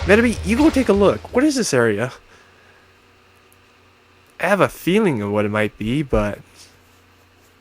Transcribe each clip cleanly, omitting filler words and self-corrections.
Medabots, you go take a look. What is this area? I have a feeling of what it might be, but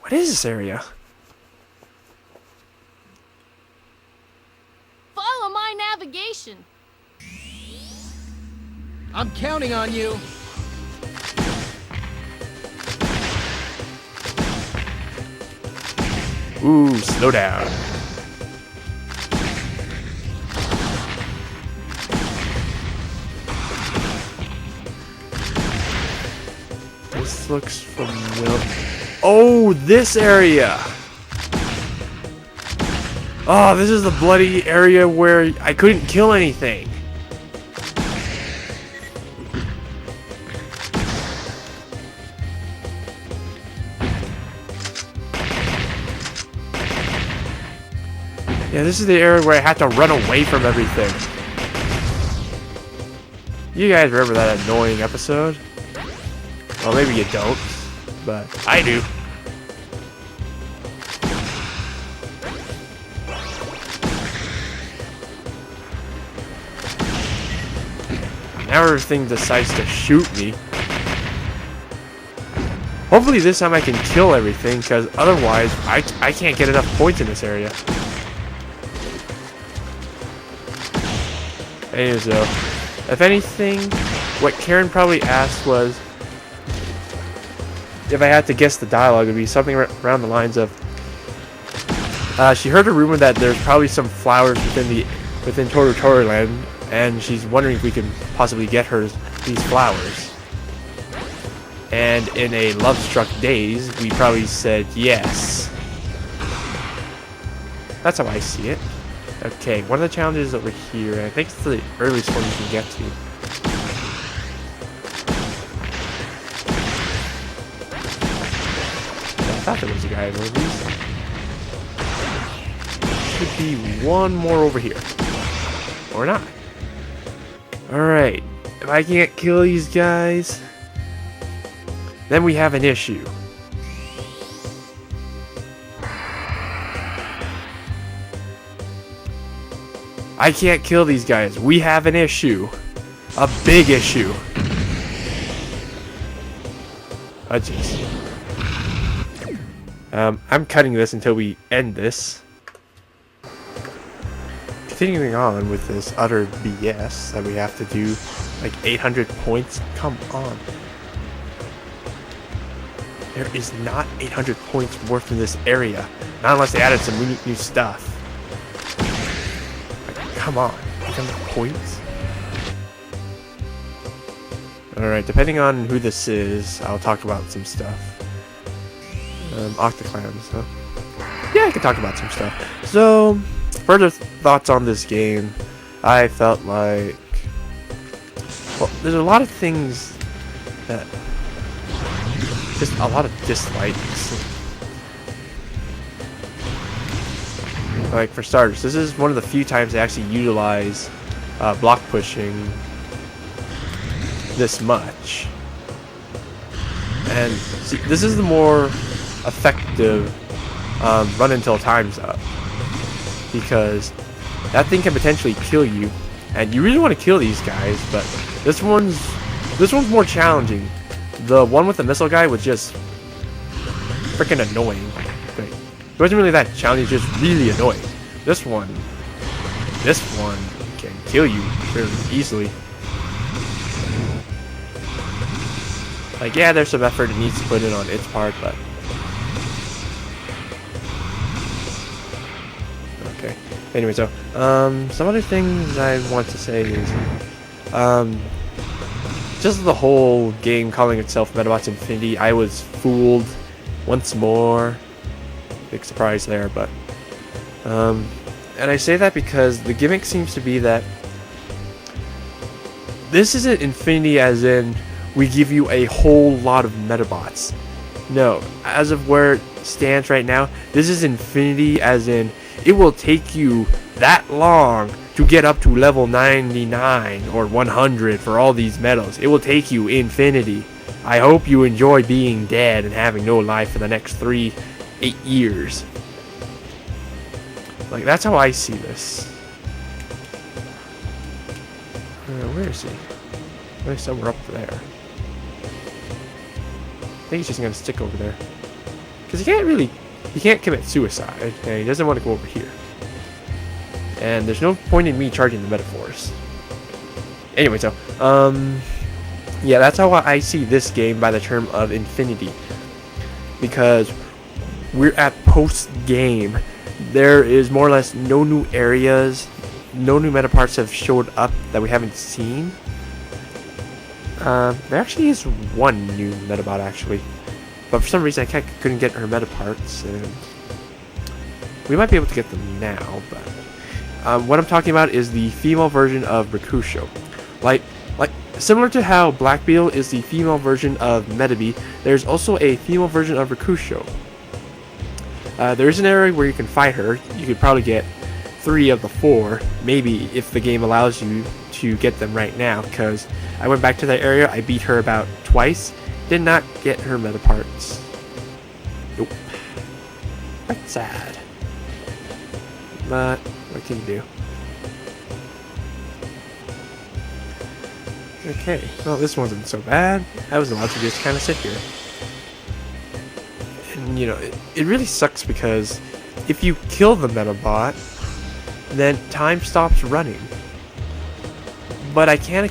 what is this area? Follow my navigation. I'm counting on you. Ooh, slow down. This looks familiar. Oh, this area! Oh, this is the bloody area where I couldn't kill anything. Yeah, this is the area where I had to run away from everything. You guys remember that annoying episode? Well, maybe you don't, but I do. Now everything decides to shoot me. Hopefully this time I can kill everything, because otherwise I can't get enough points in this area. Anyways though, if anything, what Karen probably asked was if I had to guess the dialogue, it would be something around the lines of she heard a rumor that there's probably some flowers within Toru Land, and she's wondering if we can possibly get her these flowers. And in a love-struck daze, we probably said yes. That's how I see it. Okay, one of the challenges is over here, and I think it's the earliest one you can get to. I thought there was a guy over these. Should be one more over here. Or not. Alright, if I can't kill these guys, then we have an issue. I can't kill these guys. We have an issue. A big issue. Jeez. I'm cutting this until we end this. Continuing on with this utter BS that we have to do like 800 points. Come on. There is not 800 points worth in this area. Not unless they added some new stuff. Come on, 800 points? Alright, depending on who this is, I'll talk about some stuff. Octoclams, huh? Yeah, I can talk about some stuff. So, further thoughts on this game, I felt like... Well, there's a lot of things that... Just a lot of dislikes. Like, for starters, this is one of the few times they actually utilize block pushing this much. And see, this is the more effective run until time's up. Because that thing can potentially kill you. And you really want to kill these guys, but this one's more challenging. The one with the missile guy was just freaking annoying. It wasn't really that challenging, just really annoying. This one can kill you fairly easily. Like, yeah, there's some effort it needs to put in on its part, but... Okay. Anyway, so, some other things I want to say is, just the whole game calling itself Medabots Infinity, I was fooled once more. Big surprise there, but and I say that because the gimmick seems to be that this isn't Infinity as in we give you a whole lot of Medabots. No, as of where it stands right now, this is Infinity as in it will take you that long to get up to level 99 or 100 for all these medals. It will take you infinity. I hope you enjoy being dead and having no life for the next 8 years. Like, that's how I see this. Where is he? Maybe somewhere up there. I think he's just gonna stick over there. Because he can't commit suicide, and he doesn't want to go over here. And there's no point in me charging the Metaforce. Anyway, so, yeah, that's how I see this game by the term of Infinity. Because we're at post-game. There is more or less no new areas, no new meta parts have showed up that we haven't seen. There actually is one new Medabot, actually. But for some reason, I couldn't get her meta parts, and we might be able to get them now, but what I'm talking about is the female version of Rakusho. Like similar to how Black Beetle is the female version of Medabi, there's also a female version of Rakusho. There is an area where you can fight her. You could probably get 3 of the 4, maybe, if the game allows you to get them right now, because I went back to that area, I beat her about twice, did not get her meta parts. Nope. That's sad. But what can you do? Okay, well, this wasn't so bad. I was allowed to just kind of sit here. And, you know, it really sucks because if you kill the Medabot, then time stops running. But I can't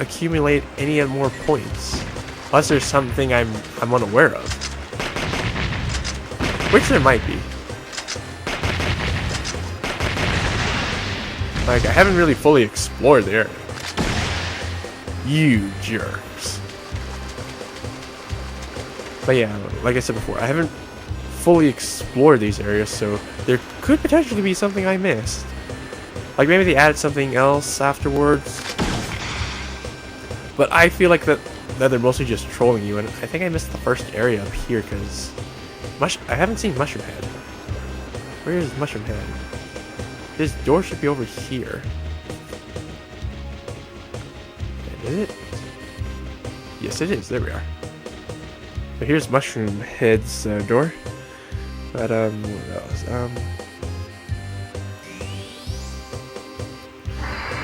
accumulate any more points. Unless there's something I'm unaware of. Which there might be. Like, I haven't really fully explored the area. You jerks. But yeah, like I said before, I haven't fully explored these areas, so there could potentially be something I missed. Like maybe they added something else afterwards. But I feel like that they're mostly just trolling you, and I think I missed the first area up here because I haven't seen Mushroom Head. Where is Mushroom Head? This door should be over here. Is it? Yes, it is. There we are. So here's Mushroom Head's door. But what else?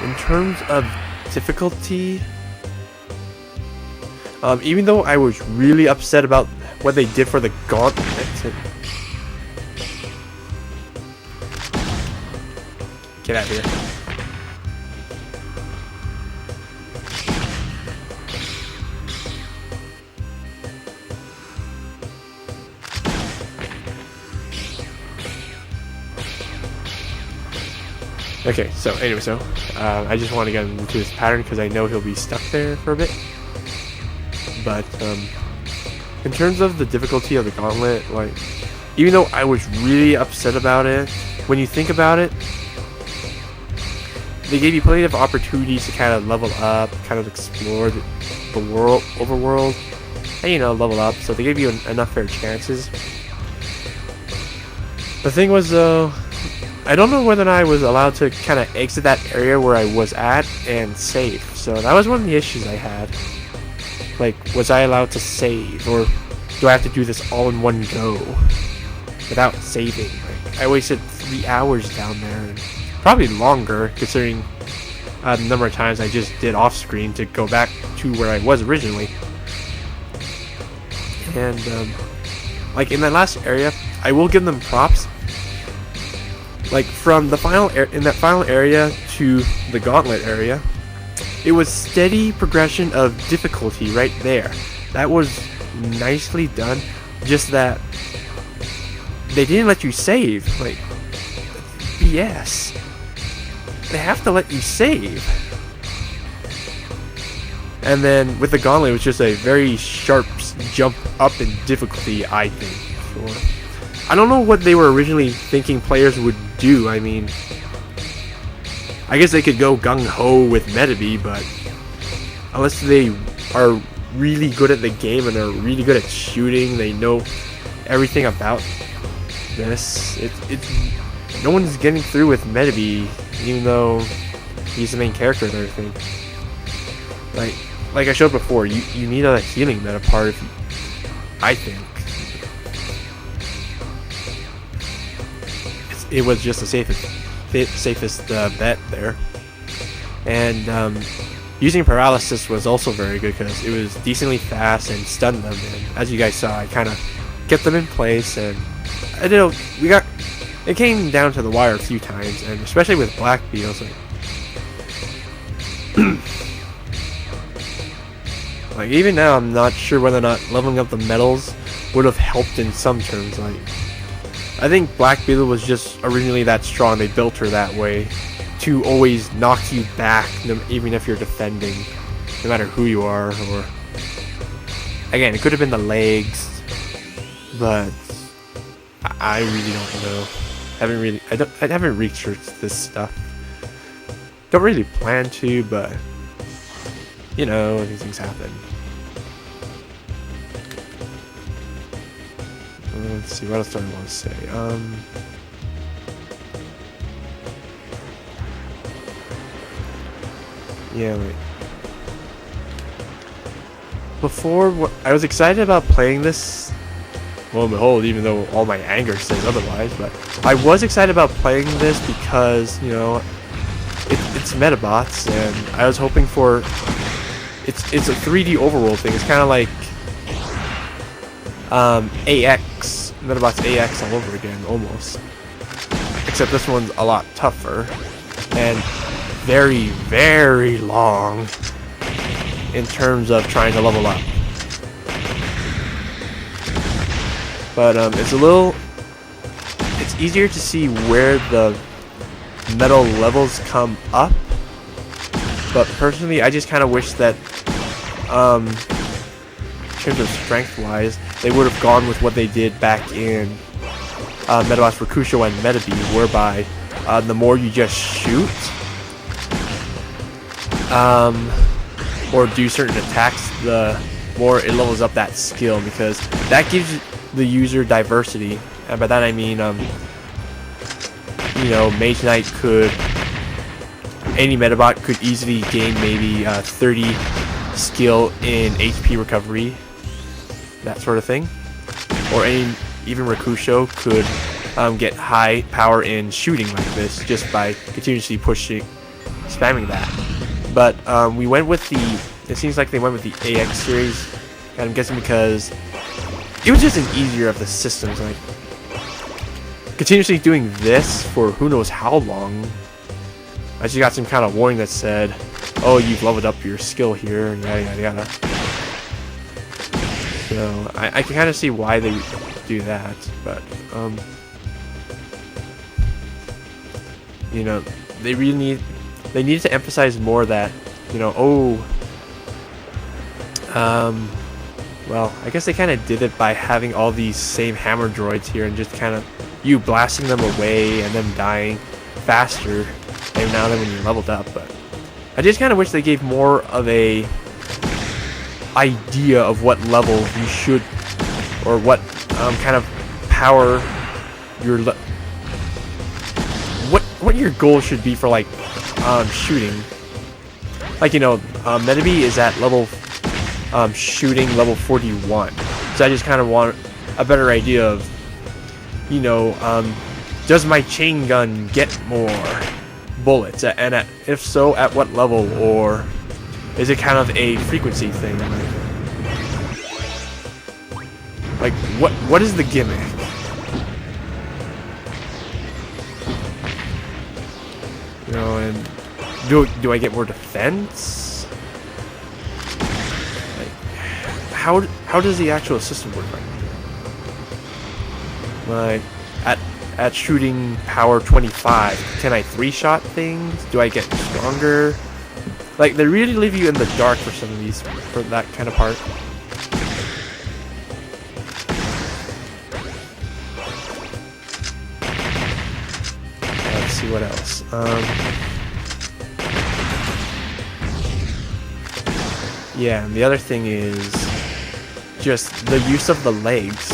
In terms of difficulty, even though I was really upset about what they did for the gauntlet, get out of here. Okay, so anyway, I just want to get into this pattern because I know he'll be stuck there for a bit. But in terms of the difficulty of the gauntlet, like, even though I was really upset about it, when you think about it, they gave you plenty of opportunities to kind of level up, kind of explore the world, overworld, and, you know, level up. So they gave you enough fair chances. The thing was, though, I don't know whether or not I was allowed to kind of exit that area where I was at and save. So that was one of the issues I had. Like, was I allowed to save, or do I have to do this all in one go without saving? Like, I wasted 3 hours down there, and probably longer considering the number of times I just did off screen to go back to where I was originally. And like in that last area, I will give them props. Like from the in that final area to the gauntlet area, it was steady progression of difficulty right there. That was nicely done. Just that they didn't let you save. Like, BS. They have to let you save. And then with the gauntlet, it was just a very sharp jump up in difficulty, I think. Sure. I don't know what they were originally thinking players would do. I mean, I guess they could go gung-ho with Medabi, but unless they are really good at the game and are really good at shooting, they know everything about this. It's no one's getting through with Medabi, even though he's the main character and everything. Like I showed before, you need a healing meta part, I think. It was just the safest bet there. And using paralysis was also very good because it was decently fast and stunned them. And as you guys saw, I kind of kept them in place, and I did. It came down to the wire a few times, and especially with Black Beetles. Like even now, I'm not sure whether or not leveling up the medals would have helped in some terms. Like, I think Black Beetle was just originally that strong. They built her that way to always knock you back, even if you're defending, no matter who you are. Or again, it could have been the legs, but I really don't know. I haven't researched this stuff. Don't really plan to, but you know, these things happen. Let's see, what else do I want to say? Yeah, wait. Before, I was excited about playing this. Lo and behold, even though all my anger says otherwise, but I was excited about playing this because, you know, it's Medabots, and I was hoping for... It's a 3D overworld thing. It's kind of like AX, Medabots AX all over again, almost. Except this one's a lot tougher and very, very long in terms of trying to level up. But it's easier to see where the metal levels come up. But personally, I just kind of wish that, in terms of strength-wise, they would have gone with what they did back in Medabots Rakusho and Medabi, whereby the more you just shoot, or do certain attacks, the more it levels up that skill, because that gives the user diversity. And by that I mean, you know, Mage Knight could... Any Medabot could easily gain maybe 30 skill in HP recovery, that sort of thing. Or even Rakusho could get high power in shooting like this just by continuously spamming that. But we went with it seems like they went with the AX series, and I'm guessing because it was just an easier of the systems. Like, continuously doing this for who knows how long. I just got some kind of warning that said, oh, you've leveled up your skill here, and yada yada yada. So, I can kind of see why they do that, but, you know, they need to emphasize more that, you know, well, I guess they kind of did it by having all these same hammer droids here and just kind of you blasting them away and them dying faster every now and then when you leveled up. But I just kind of wish they gave more of a idea of what level you should, or what kind of power your what your goal should be for, like, shooting. Like, you know, Medabi is at level shooting level 41, so I just kind of want a better idea of, you know, does my chain gun get more bullets, and if so, at what level, or is it kind of a frequency thing? Like what is the gimmick? You know, and do I get more defense? Like, how does the actual system work right now? Like, at shooting power 25, can I 3-shot things? Do I get stronger? Like, they really leave you in the dark for some of these, for that kind of part. Let's see what else. Yeah, and the other thing is just the use of the legs.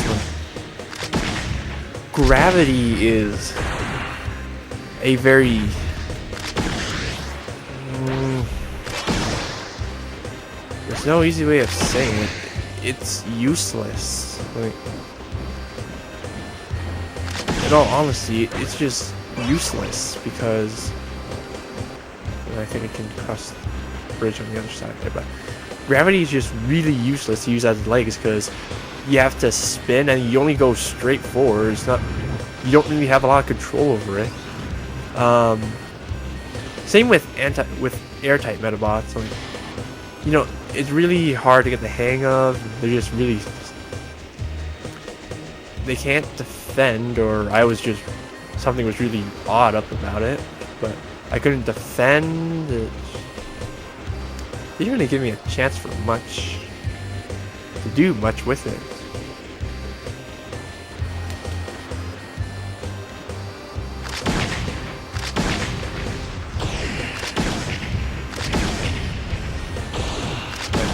Gravity is a very there's no easy way of saying it. It's useless. Like, in all honesty, it's just useless because And I think I can cross the bridge on the other side there, but gravity is just really useless to use as legs because you have to spin and you only go straight forward. It's not, you don't really have a lot of control over it. Same with airtight Medabots. Like, you know, it's really hard to get the hang of. They're just really, they can't defend, or something was really odd up about it, but I couldn't defend. It didn't really give me a chance for much to do much with it.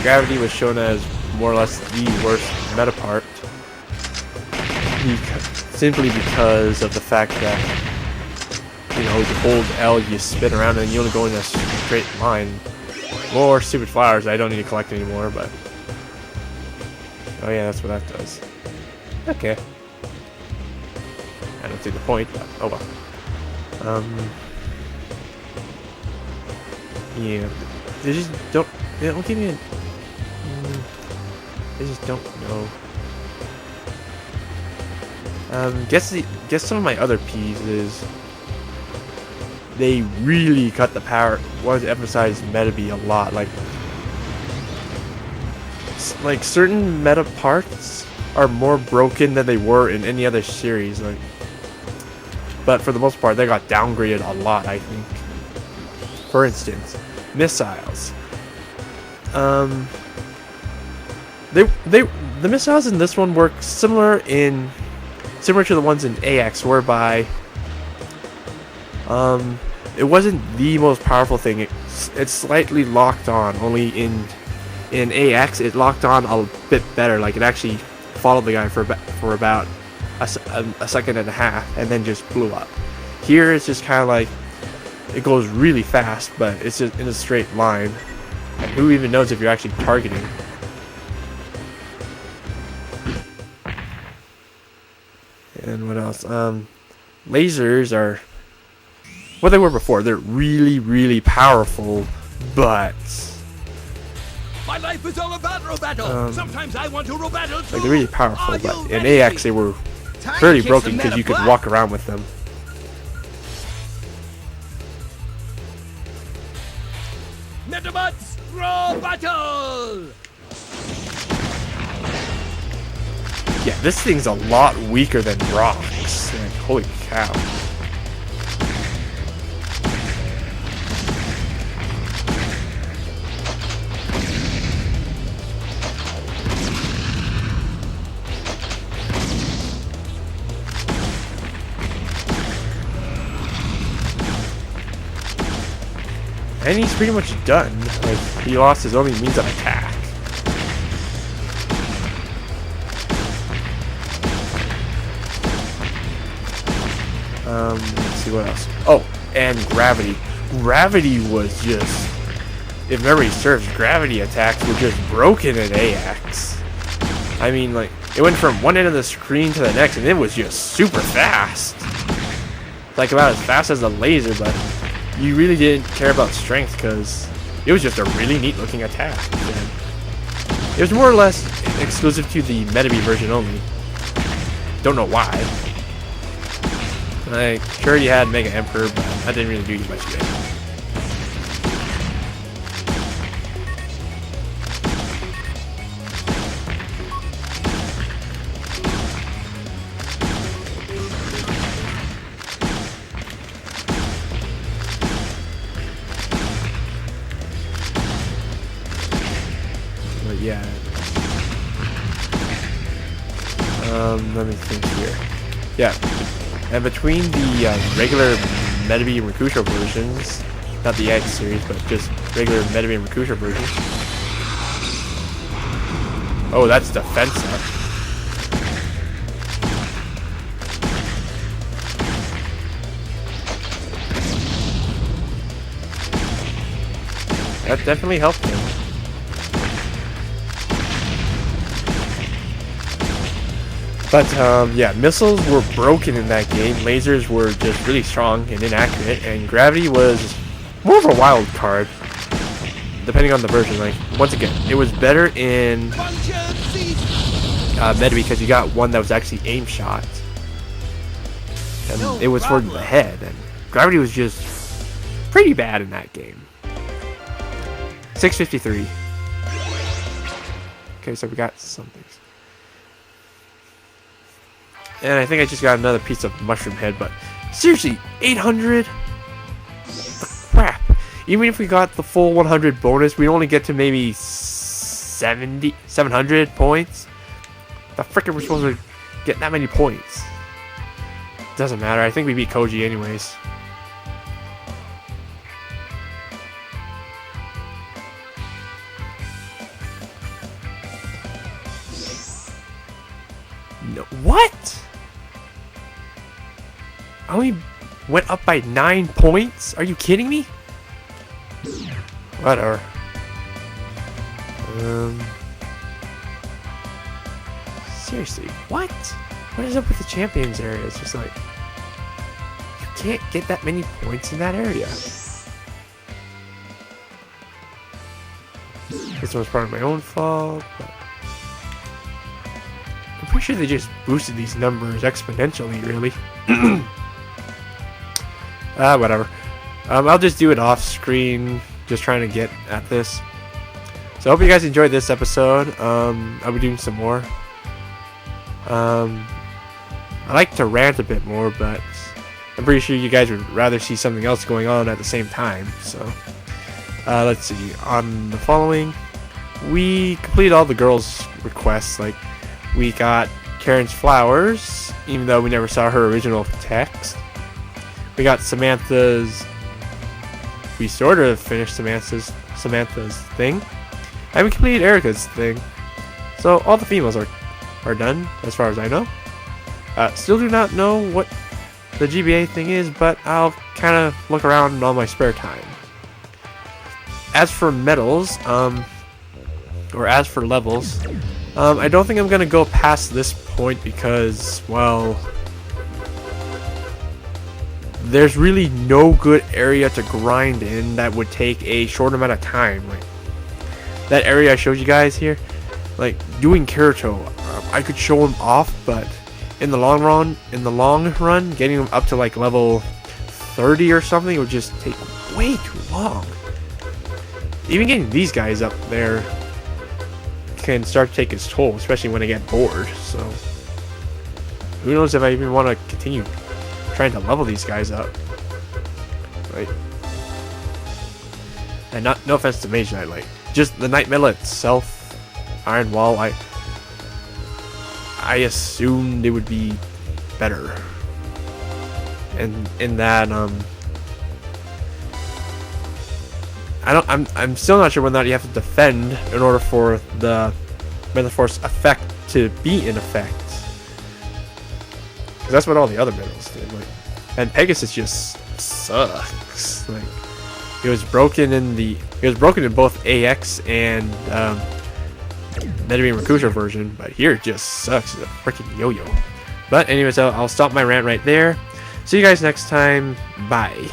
Gravity was shown as more or less the worst meta part, simply because of the fact that, you know, you hold L, you spin around, and you only go in a straight line. More stupid flowers I don't need to collect anymore, but oh yeah, that's what that does. Okay, I don't see the point, but oh well. Yeah, they don't give me a. I just don't know. Guess some of my other pieces, they really cut the power. Want to emphasize Medabe a lot. Like certain meta parts are more broken than they were in any other series. Like, but for the most part, they got downgraded a lot. I think. For instance, missiles. The missiles in this one work similar to the ones in AX, whereby it wasn't the most powerful thing. It's slightly locked on. Only in AX it locked on a bit better. Like, it actually followed the guy for about a second and a half and then just blew up. Here it's just kind of like it goes really fast, but it's just in a straight line. And who even knows if you're actually targeting? And what else? Lasers are what they were before. They're really, really powerful, but My life is all about Robattle. Sometimes I want to Robattle too. like, they're really powerful. Are But you in ready? AX, they were Time fairly to kick broken some because you could Medabots. walk around with them. Medabots Robattle. Yeah, this thing's a lot weaker than rocks. Like, holy cow. And he's pretty much done. Like, he lost his only means of attack. Let's see what else. Oh, and gravity. Gravity was just, if memory serves, gravity attacks were just broken in AX. I mean, like, it went from one end of the screen to the next, and it was just super fast. Like, about as fast as a laser, but you really didn't care about strength because it was just a really neat looking attack. And it was more or less exclusive to the Medabe version only. Don't know why. Like, sure, you had Mega Emperor, but that didn't really do you much good. But yeah. Let me think here. Yeah. And between the regular Medabe and Rakusho versions, not the X series, but just regular Medabe and Rakusho versions. Oh, that's defense up. That definitely helped him. But, yeah, missiles were broken in that game, lasers were just really strong and inaccurate, and gravity was more of a wild card, depending on the version. Like, once again, it was better in Meta because you got one that was actually aim shot, and it was for the head, and gravity was just pretty bad in that game. 653. Okay, so we got something. And I think I just got another piece of mushroom head, but seriously, 800? Crap. Even if we got the full 100 bonus, we only get to maybe 700 points. The frick are we supposed to get that many points? Doesn't matter. I think we beat Koji anyways. No, what? I only went up by 9 points? Are you kidding me? Whatever. Seriously, what? What is up with the champions area? It's just like, you can't get that many points in that area. This was part of my own fault, but I'm pretty sure they just boosted these numbers exponentially, really. Whatever. I'll just do it off screen, just trying to get at this. So I hope you guys enjoyed this episode. I'll be doing some more. I like to rant a bit more, but I'm pretty sure you guys would rather see something else going on at the same time. So let's see. On the following, we completed all the girls' requests. Like, we got Karen's flowers, even though we never saw her original text. We got Samantha's. We sort of finished Samantha's thing, and we completed Erica's thing. So all the females are done, as far as I know. Still do not know what the GBA thing is, but I'll kind of look around on my spare time. As for medals, or as for levels, I don't think I'm gonna go past this point because, well, there's really no good area to grind in that would take a short amount of time. Like that area I showed you guys here, like doing Kirito, I could show him off, but in the long run, getting him up to like level 30 or something would just take way too long. Even getting these guys up there can start to take its toll, especially when I get bored. So who knows if I even want to continue trying to level these guys up. Right? And no offense to Mage Knight, like just the Night Metal itself, Iron Wall, I assumed it would be better. And in that I'm still not sure whether or not you have to defend in order for the Metaforce effect to be in effect. Because that's what all the other medals did. Like, and Pegasus just sucks. Like, it was broken in both AX and Medabots Infinity version, but here it just sucks. It's a freaking yo-yo. But anyways, I'll stop my rant right there. See you guys next time. Bye.